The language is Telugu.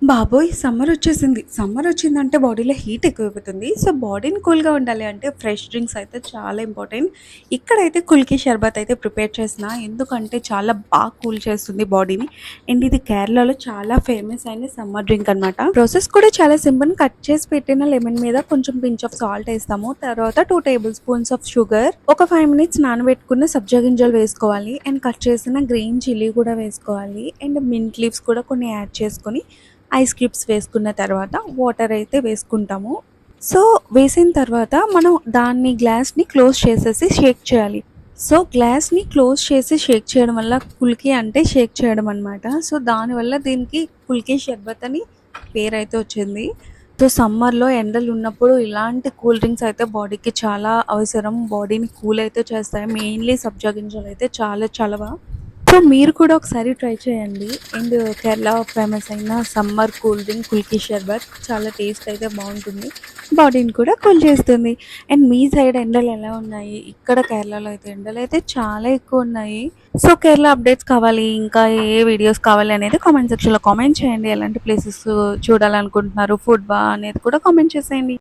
బాబోయ్! సమ్మరొచ్చేసింది. సమ్మరొచ్చిందంటే బాడీలో హీట్ ఎక్కువైపోతుంది. సో, బాడీని కూల్‌గా ఉండాలి అంటే ఫ్రెష్ డ్రింక్స్ అయితే చాలా ఇంపార్టెంట్. ఇక్కడైతే కుల్కీ షర్బత్ అయితే ప్రిపేర్ చేసిన. ఎందుకంటే చాలా బాగా కూల్ చేస్తుంది బాడీని. అండ్ ఇది కేరళలో చాలా ఫేమస్ అయిన సమ్మర్ డ్రింక్ అనమాట. ప్రాసెస్ కూడా చాలా సింపుల్. కట్ చేసి పెట్టిన లెమన్ మీద కొంచెం పించ్ ఆఫ్ సాల్ట్ ఏస్తాము. తర్వాత 2 టేబుల్ స్పూన్స్ ఆఫ్ షుగర్, ఒక 5 మినిట్స్ నానబెట్టుకున్న సబ్జా గింజలు వేసుకోవాలి. అండ్ కట్ చేసిన గ్రీన్ చిల్లీ కూడా వేసుకోవాలి. అండ్ మింట్ లీవ్స్ కూడా కొన్ని యాడ్ చేసుకొని ఐస్ క్యూబ్స్ వేసుకున్న తర్వాత వాటర్ అయితే వేసుకుంటాము. సో, వేసిన తర్వాత మనం దాన్ని గ్లాస్‌ని క్లోజ్ చేసేసి షేక్ చేయాలి. సో, గ్లాస్‌ని క్లోజ్ చేసి షేక్ చేయడం వల్ల కుల్కీ అంటే షేక్ చేయడం అనమాట. సో, దానివల్ల దీనికి కుల్కీ షర్బత్ అని పేరైతే వచ్చింది. సో, సమ్మర్‌లో ఎండలున్నప్పుడు ఇలాంటి కూల్ డ్రింక్స్ అయితే బాడీకి చాలా అవసరం. బాడీని కూల్ అయితే చేస్తాయి. మెయిన్‌లీ సబ్జా గింజలైతే చాలా చలవ. సో, మీరు కూడా ఒకసారి ట్రై చేయండి. అండ్ కేరళ ఫేమస్ అయిన సమ్మర్ కూల్ డ్రింక్ కుల్కీ షర్బత్ చాలా టేస్ట్ అయితే బావుంటుంది. బాడీని కూడా కూల్ చేస్తుంది. అండ్ మీ సైడ్ ఎండలు ఎలా ఉన్నాయి? ఇక్కడ కేరళలో అయితే ఎండలైతే చాలా ఎక్కువున్నాయి. సో, కేరళ అప్డేట్స్ కావాలి, ఇంకా ఏ ఏ వీడియోస్ కావాలి అనేది కామెంట్ సెక్షన్‌లో కామెంట్ చేయండి. ఎలాంటి ప్లేసెస్ చూడాలనుకుంటున్నారు, ఫుడ్ అనేది కూడా కామెంట్ చేసేయండి.